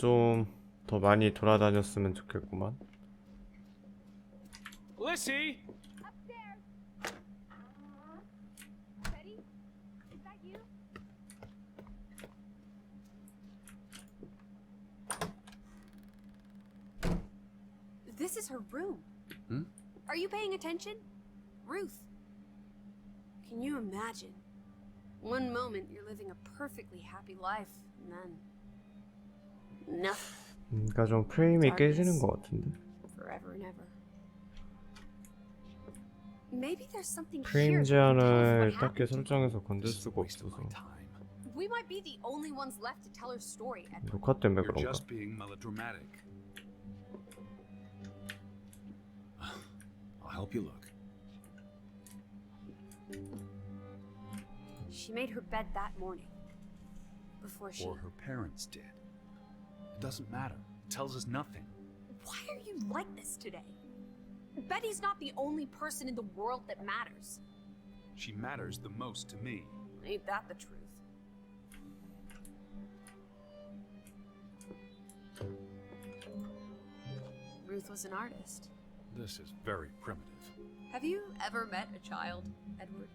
좀 더 많이 돌아다녔으면 좋겠구만. Lissy! Upstairs. Betty, is that you? This is her room. Hmm? Are you paying attention? Ruth. Can you imagine? One moment you're living a perfectly happy life, and then nothing. 그러니까 좀 프레임이 깨지는 것 같은데. Forever and ever. Maybe there's something 프레임 here that can tell us 제한을 what 딱히 happened. 설정해서 건들 This is a 수가 waste of 없어서. my time. We might be the only ones left to tell her story. Edward. 녹화 때문에 You're 그런가? just being melodramatic. I'll help you look. She made her bed that morning. Before she... Or her parents did. It doesn't matter. It tells us nothing. Why are you like this today? Betty's not the only person in the world that matters. She matters the most to me. Ain't that the truth? Ruth was an artist. This is very primitive. Have you ever met a child, Edward?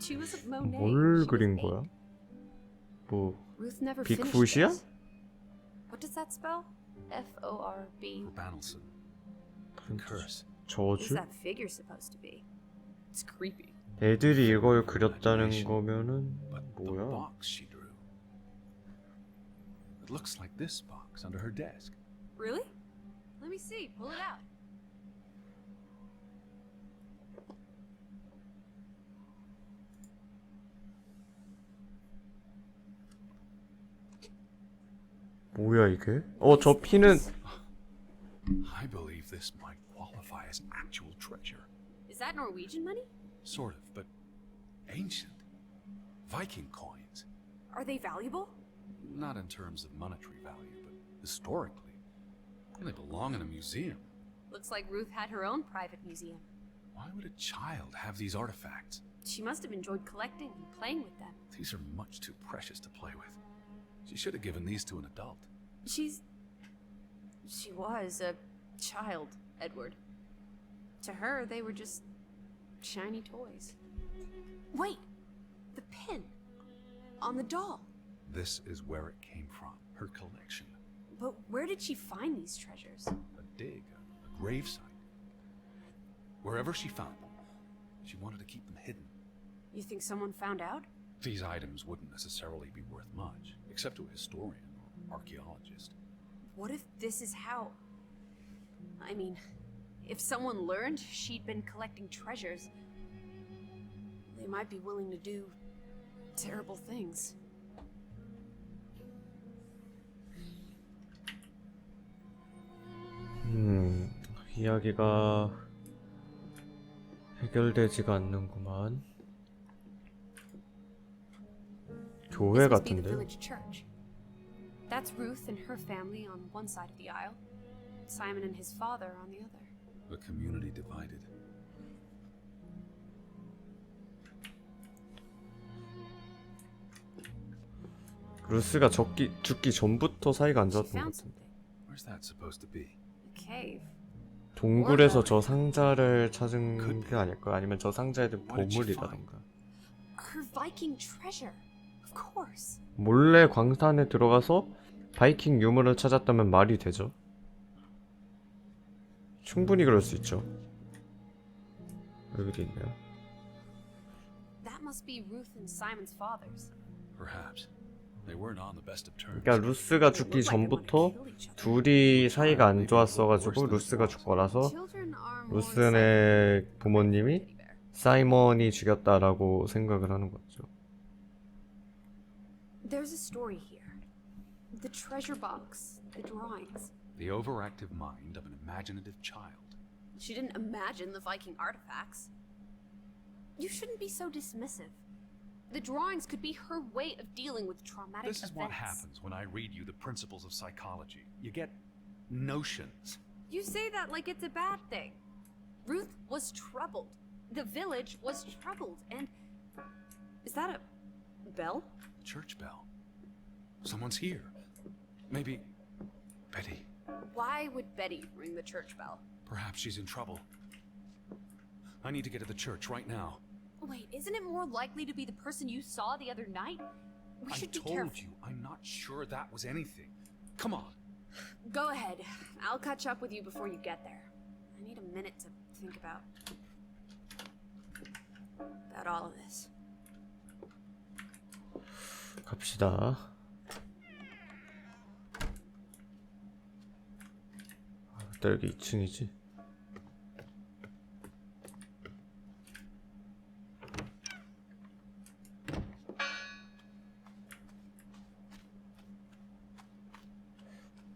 She was a Monet. 뭘 She was 그린 eight. 거야? 뭐 Ruth never finished 빅풋이야? this. What does that spell? F-O-R-B. For Banelson. Curse. What's 저주? that figure supposed to be? It's creepy. 애들이 이걸 그렸다는 거면은 But the 뭐야? box she drew. It looks like this box under her desk. Really? Let me see. Pull it out. 뭐야 이게? 저 피는 I believe this might qualify as actual treasure. Is that Norwegian money? Sort of, but ancient. Viking coins. Are they valuable? Not in terms of monetary value, but historically. They belong in a museum. Looks like Ruth had her own private museum. Why would a child have these artifacts? She must have enjoyed collecting and playing with them. These are much too precious to play with. She should have given these to an adult. She was a child, Edward. To her, they were just shiny toys. Wait! The pin! On the doll! This is where it came from, her collection. But where did she find these treasures? A dig, a gravesite. Wherever she found them, she wanted to keep them hidden. You think someone found out? These items wouldn't necessarily be worth much, except to a historian or archaeologist. What if this is how... I mean, if someone learned she'd been collecting treasures, they might be willing to do terrible things. 이야기가 해결되지가 않는구만. 교회 This must be the 같은데? village church. That's Ruth and her family on one side of the aisle, Simon and his father on the other. A community divided. 루스가 죽기 전부터 사이가 안 She 좋았던 것 found 같은데. something. Where's that supposed to be? A cave. 동굴에서 저 상자를 찾은 게 아닐까? 아니면 저 상자에 든 보물이라던가. Her Viking treasure. Of course. 몰래 광산에 들어가서 바이킹 유물을 찾았다면 말이 되죠. 충분히 그럴 수 있죠. 여기도 있네요. That must be Ruth and Simon's fathers. Perhaps. They weren't on the best of terms. 그러니까 루스가 죽기 전부터 둘이 사이가 안 좋았어가지고 루스가 죽고 나서 Children are more 루스의 부모님이 사이먼이 죽였다라고 생각을 하는 거죠. There's a story here. The treasure box, the drawings. The overactive mind of an imaginative child. She didn't imagine the Viking artifacts. You shouldn't be so dismissive. The drawings could be her way of dealing with traumatic This is events. what happens when I read you the principles of psychology. You get notions. You say that like it's a bad thing. Ruth was troubled. The village was troubled, and... Is that a bell? Church bell. Someone's here. Maybe Betty, Why would Betty ring the church bell? perhaps she's in trouble. I need to get to the church right now. Wait, isn't it more likely to be the person you saw the other night? We I should be told careful. you, I'm not sure that was anything. Come on. Go ahead. I'll catch up with you before you get there. I need a minute to think about all of this. 갑시다. 나 여기 2층이지.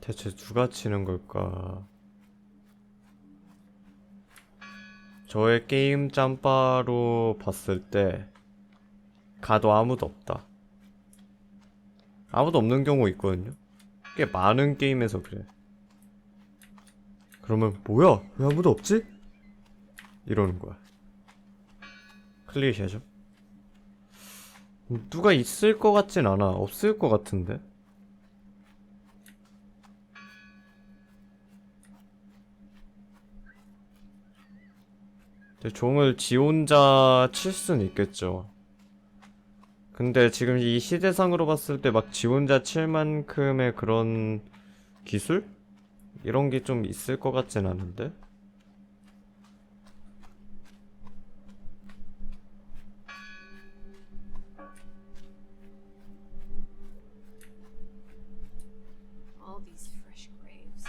대체 누가 치는 걸까? 저의 게임 짬바로 봤을 때 가도 아무도 없다. 아무도 없는 경우 있거든요. 꽤 많은 게임에서 그래. 그러면 뭐야? 왜 아무도 없지? 이러는 거야. 클릭해야죠. 누가 있을 것 같진 않아. 없을 것 같은데. 종을 지 혼자 칠 수는 있겠죠. 근데 지금 이 시대상으로 봤을 때 막 지 혼자 칠 만큼의 그런 기술? 이런 게 좀 있을 것 같진 않은데? All these fresh graves.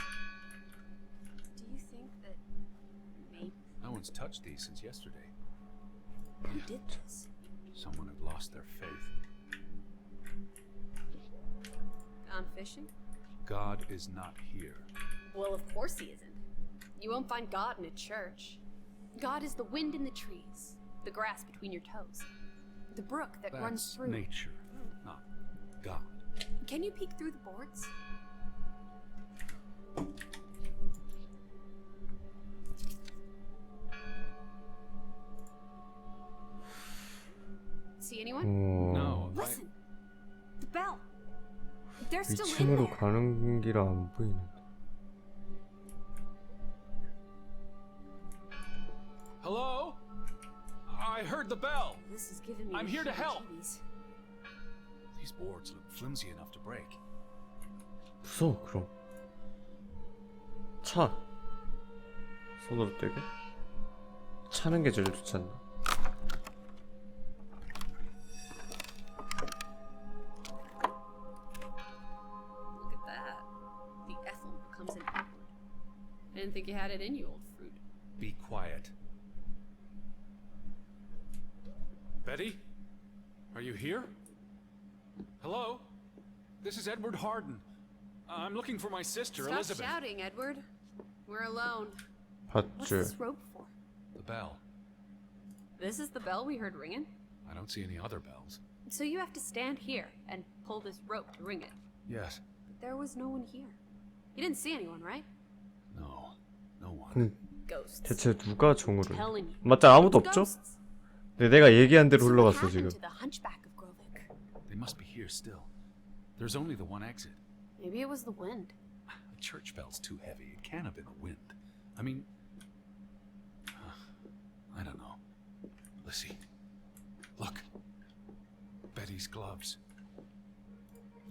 Do you think that maybe No one's touched these since yesterday. who did this? Someone had lost their faith. Gone fishing? God is not here. Well, of course he isn't. You won't find God in a church. God is the wind in the trees, the grass between your toes, the brook that runs That's through. nature, not God. Can you peek through the boards? See anyone? No, Listen! The bell! They're still in 2층으로 there. 가는 길은 안 보이는데. Hello? I heard the bell. This is giving me I'm the here to help. heebie-jeebies. These boards look flimsy enough to break. 무서워 그럼. 차. 손으로 떼게. 차는 게 제일 좋지 않나? Look at that. The Ethel comes in awkward. I didn't think you had it in you, old fruit. Be quiet. Betty? Are you here? Hello? This is Edward Harden. I'm looking for my sister, Stop Elizabeth. shouting, Edward. We're alone. What's 봤지. this rope for? The bell. This is the bell we heard ringing? I don't see any other bells. So you have to stand here and pull this rope to ring it. Yes. But there was no one here. You didn't see anyone, right? No. No one. 그럼 Ghosts. 대체 누가 종으로? Telling you. 맞다 아무도 없죠? Ghosts. 근데 내가 얘기한 대로 So what 흘러갔어 happened 지금. to the hunchback of Grovik? They must be here still. There's only the one exit. Maybe it was the wind. The church bell's too heavy. It can't have been the wind. I mean... I don't know. Lissy. Look. Betty's gloves.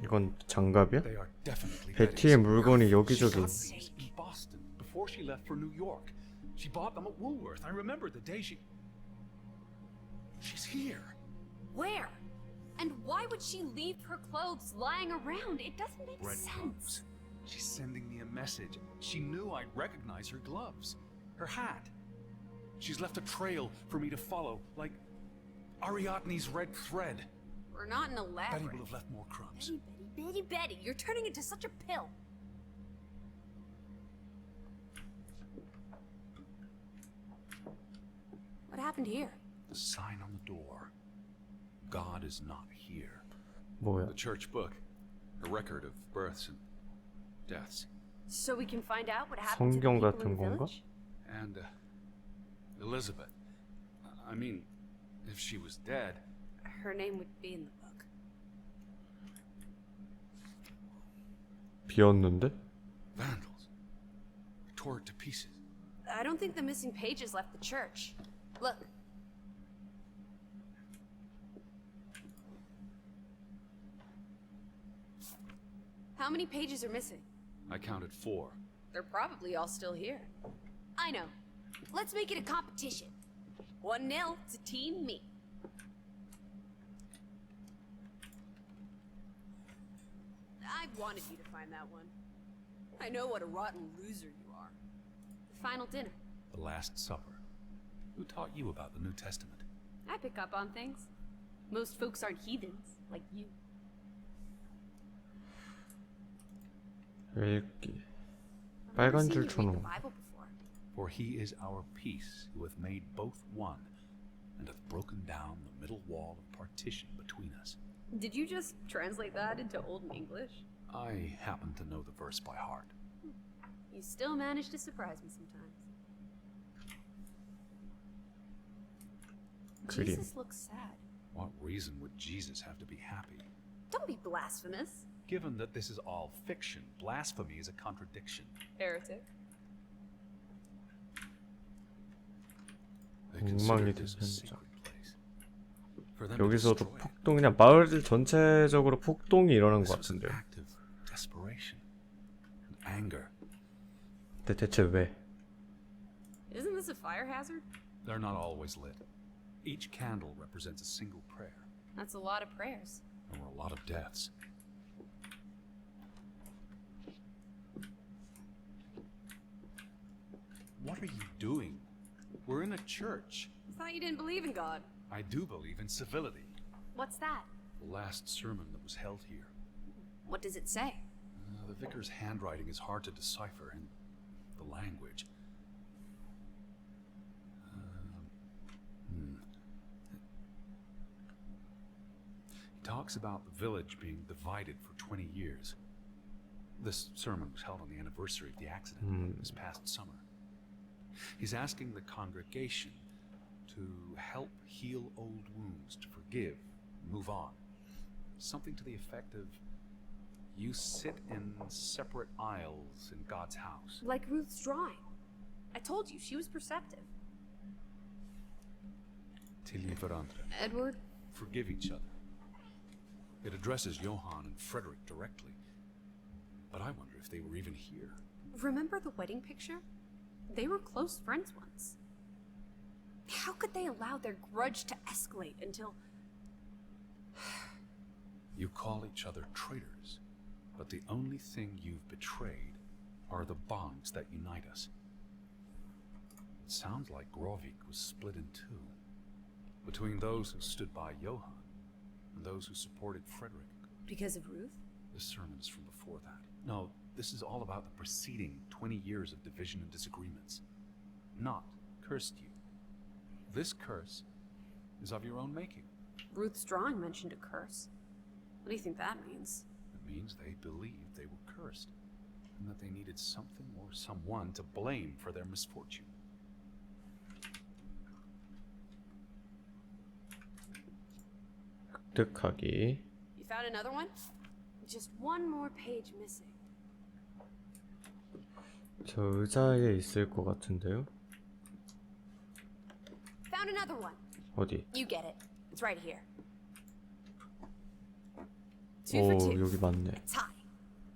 이건 장갑이야? They are definitely 베티의 Betty's. 물건이 She 여기저기. got these in Boston before she left for New York. She bought them at Woolworth. I remember the day she... She's here. Where? And why would she leave her clothes lying around? It doesn't make sense. Breadcrumbs. She's sending me a message. She knew I'd recognize her gloves. Her hat. She's left a trail for me to follow, like Ariadne's red thread. We're not in a lab. Betty will have left more crumbs. Betty, you're turning into such a pill. What happened here? The sign on the door. God is not here. 뭐야? The church book. A record of births and deaths. So we can find out what happened to the 성경 people 같은 in the 건가? village? And Elizabeth. I mean, if she was dead, Her name would be in the book. 비었는데? Vandals. Tore it to pieces. I don't think the missing pages left the church. Look. How many pages are missing? I counted 4. They're probably all still here. I know. Let's make it a competition. 1-0 to Team Me. I wanted you to find that one. I know what a rotten loser you are. The final dinner. The Last Supper. Who taught you about the New Testament? I pick up on things. Most folks aren't heathens, like you. 읽기. I've never 빨간 seen 줄 you read the 초록. Bible before. For he is our peace, who hath made both one, and hath broken down the middle wall of partition between us. Did you just translate that into Old English? I happen to know the verse by heart. You still manage to surprise me sometimes. 그림. Jesus looks sad. What reason would Jesus have to be happy? Don't be blasphemous. Given that this is all fiction, blasphemy is a contradiction. Heretic. They consider 엉망이 this a 된 sacred place. For them to 여기서도 destroy it, 폭동, 그냥 마을 전체적으로 폭동이 일어난 것 this was an 같은데요. act of desperation and anger. 근데 대체 왜? Isn't this a fire hazard? They're not always lit. Each candle represents a single prayer. That's a lot of prayers. There were a lot of deaths. What are you doing? We're in a church. I thought you didn't believe in God. I do believe in civility. What's that? The last sermon that was held here. What does it say? The vicar's handwriting is hard to decipher, and the language. He talks about the village being divided for 20 years. This sermon was held on the anniversary of the accident this past summer. He's asking the congregation to help heal old wounds, to forgive, move on. Something to the effect of, you sit in separate aisles in God's house. Like Ruth's drawing. I told you, she was perceptive. Tilly Verandre. Edward? Forgive each other. It addresses Johann and Frederick directly. But I wonder if they were even here. Remember the wedding picture? They were close friends once. How could they allow their grudge to escalate until... You call each other traitors, but the only thing you've betrayed are the bonds that unite us. It sounds like Grovik was split in two, between those who stood by Johann and those who supported Frederick. Because of Ruth? This sermon is from before that. No, this is all about the preceding 20 years of division and disagreements. Not cursed you. This curse is of your own making. Ruth's drawing mentioned a curse. What do you think that means? It means they believed they were cursed, and that they needed something or someone to blame for their misfortune. 득하기. You found another one? Just one more page missing. 저 의자에 있을 것 같은데요? Found another one. 어디? You get it. It's right here. Two for 오, two. 여기 맞네. A tie.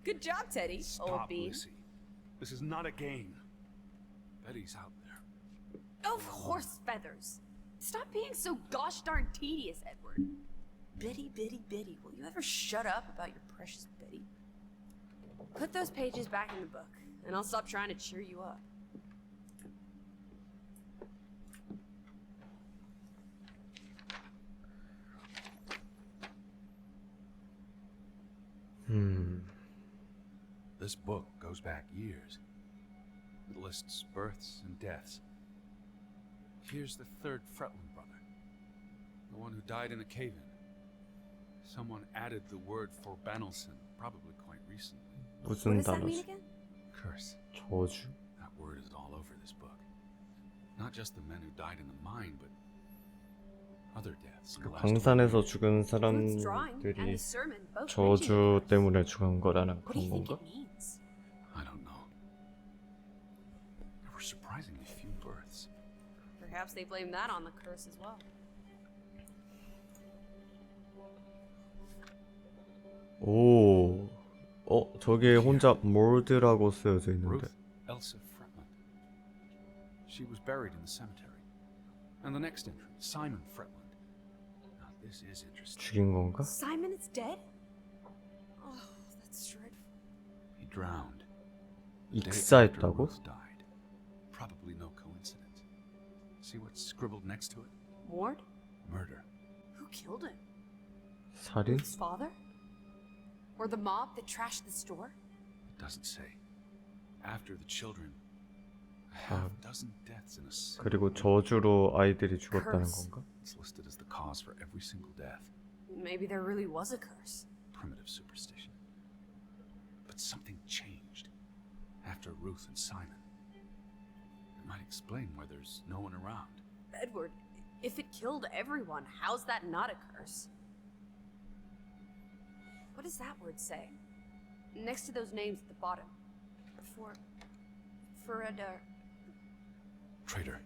Good job, Teddy. Old Stop, bean. Lucy. This is not a game. Betty's out there. Of horse feathers. Stop being so gosh darn tedious, Edward. Biddy, biddy, biddy. Will you ever shut up about your precious Biddy? Put those pages back in the book, and I'll stop trying to cheer you up. This book goes back years. It lists births and deaths. Here's the third Fretland brother, the one who died in a cave-in. Someone added the word for Banelson, probably quite recently. What 무슨 does that mean 단어지? again? Curse. 저주? That word is all over this book. Not just the men who died in the mine, but other deaths. in the last 광산에서 죽은 Ruth's drawing and 사람들이 the sermon both mention 저주 it. 때문에 죽은 거라는 What do 그런 you think 건가? it means? I don't know. Perhaps they blame that on the curse as well. 오. 저게 혼자 몰드라고 쓰여져 있는데. Ruth Elsa Fretland. She was buried in the cemetery. And the next entry, Simon Fretland. Now this is interesting. 죽인 건가? Simon is dead? Oh, that's dreadful. He drowned. The day after 익사했다고? Ruth died. Probably no coincidence. See what's scribbled next to it? Ward? Murder. Who killed him? 살인? His father? Or the mob that trashed the store? It doesn't say. After the children, a half dozen deaths in a single 그리고 저주로 아이들이 죽었다는 Curse. 건가? It's listed as the cause for every single death. Maybe there really was a curse. Primitive superstition. But something changed after Ruth and Simon. It might explain why there's no one around. Edward, if it killed everyone, how's that not a curse? What does that word say? Next to those names at the bottom. For a Traitor.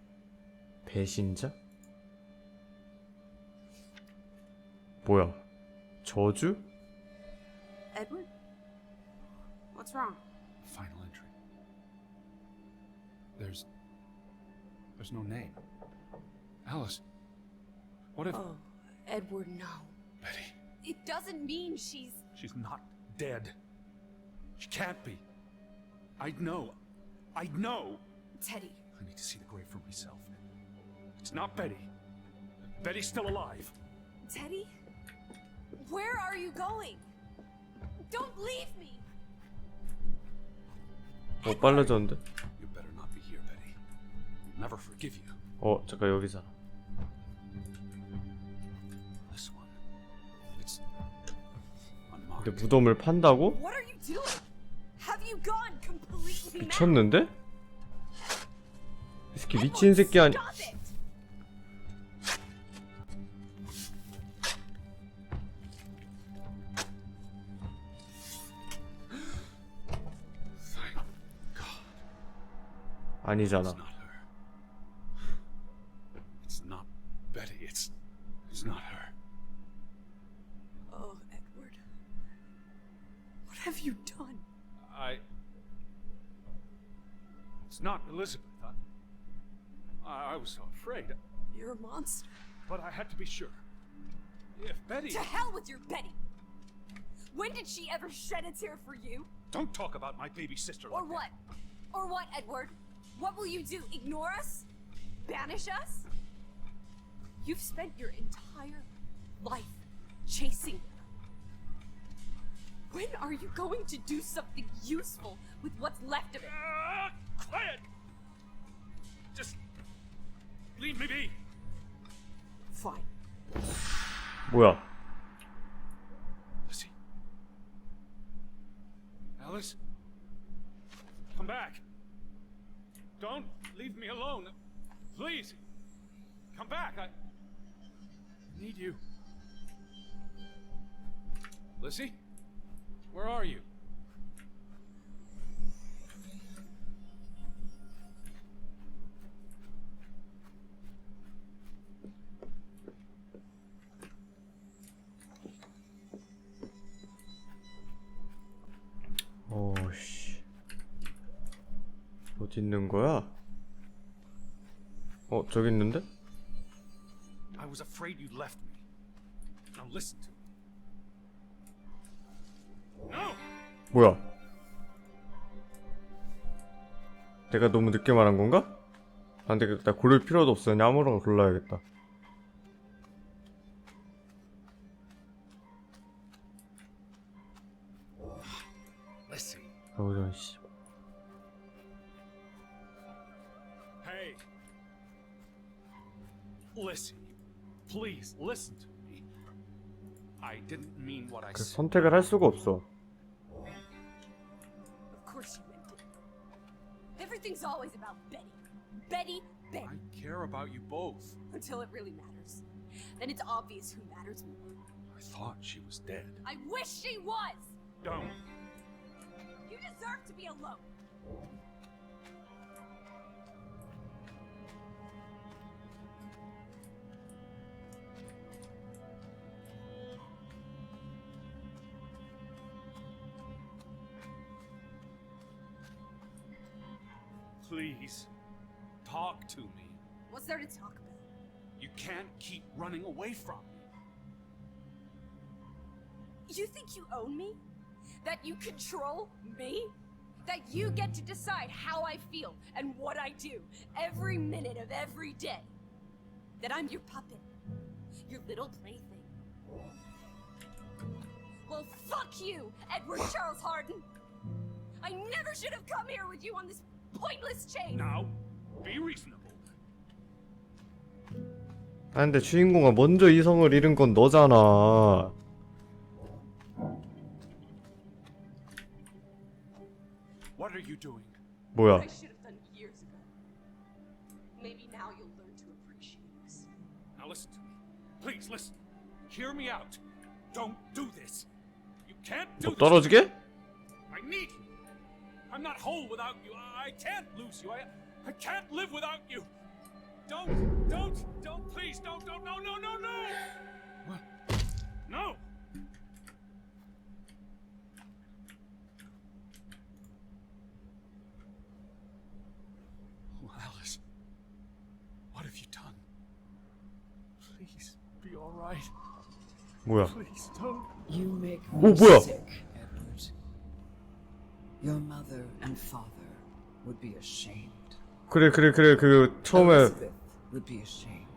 배신자? 뭐야? 저주? Edward? What's wrong? Final entry. There's no name. Alice. What if Oh, Edward, no. Betty? It doesn't mean she's She's not dead. She can't be. I know. I know. Teddy. I need to see the grave for myself. It's not Betty. Betty's still alive. Teddy? Where are you going? Don't leave me! 빨라졌는데? You better not be here, Betty. I'll never forgive you. 잠깐 여기잖아. This one. It's 근데 unmarked. 무덤을 판다고? What are you doing? Have you gone completely mad? 미쳤는데? 이 새끼 미친 새끼 아니? Stop it! Thank God. 아니잖아. It's not her. It's not Betty. It's not her. Oh, Edward. What have you done? It's not Elizabeth. I was so afraid, You're a monster. but I had to be sure. If Betty... To hell with your Betty! When did she ever shed a tear for you? Don't talk about my baby sister Or like what? Or what, Edward? What will you do? Ignore us? Banish us? You've spent your entire life chasing her. When are you going to do something useful with what's left of it? Quiet! Just... leave me be! Fine. 뭐야? Lizzie? Alice? Come back! Don't leave me alone! Please! Come back! I need you. Lizzie? Where are you? 씨. 어디 있는 거야? 저기 있는데? I was afraid you left me. Now listen to me. No! 뭐야? 내가 너무 늦게 말한 건가? 안 되겠다. 고를 필요도 없어. 그냥 아무거나 골라야겠다. Listen. 이런 씨. Hey. Listen. Please listen to me. I didn't mean what I 그 said. 선택을 할 수가 없어. Of course you meant it. Everything's always about Betty. Betty, Betty. I care about you both. Until it really matters. Then it's obvious who matters more. I thought she was dead. I wish she was! Don't. You deserve to be alone. Please, talk to me. What's there to talk about? You can't keep running away from me. You think you own me? That you control me? That you get to decide how I feel and what I do every minute of every day? That I'm your puppet? Your little plaything? Well, fuck you, Edward Charles Harden! I never should have come here with you on this pointless chase! Now, be reasonable. 아 근데 주인공아 먼저 이성을 잃은 건 너잖아. What are you doing? 뭐야? I should have done years ago. Maybe now you'll learn to appreciate this. Now listen to me. Please listen. Hear me out. Don't do this. You can't do 뭐 this. 떨어지게? I need you. I'm not whole without you. I can't lose you. I can't live without you. Don't, please, don't, no. What? No. Oh, Alice, what have you done? Please, be all right. 뭐야? Please, don't. You make 오 me 뭐야? sick, Edward. Your mother and father would be ashamed. 그래 그 처음에 Elizabeth would be ashamed.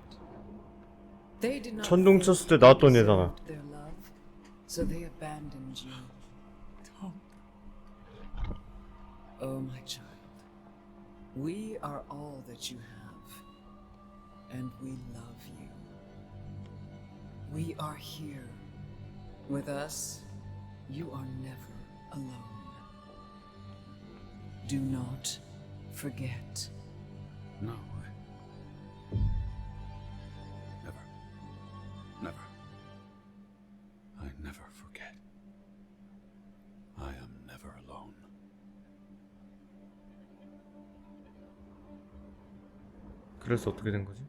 They did not 천둥 feel 쳤을 때 나왔던 you 애잖아. deserved their love, so they abandoned you. Don't. Oh, my child, we are all that you have, and we love you. We are here. With us, you are never alone. Do not forget. No. Never. Never. I never forget. I am never alone. 그래서 어떻게 된 거지?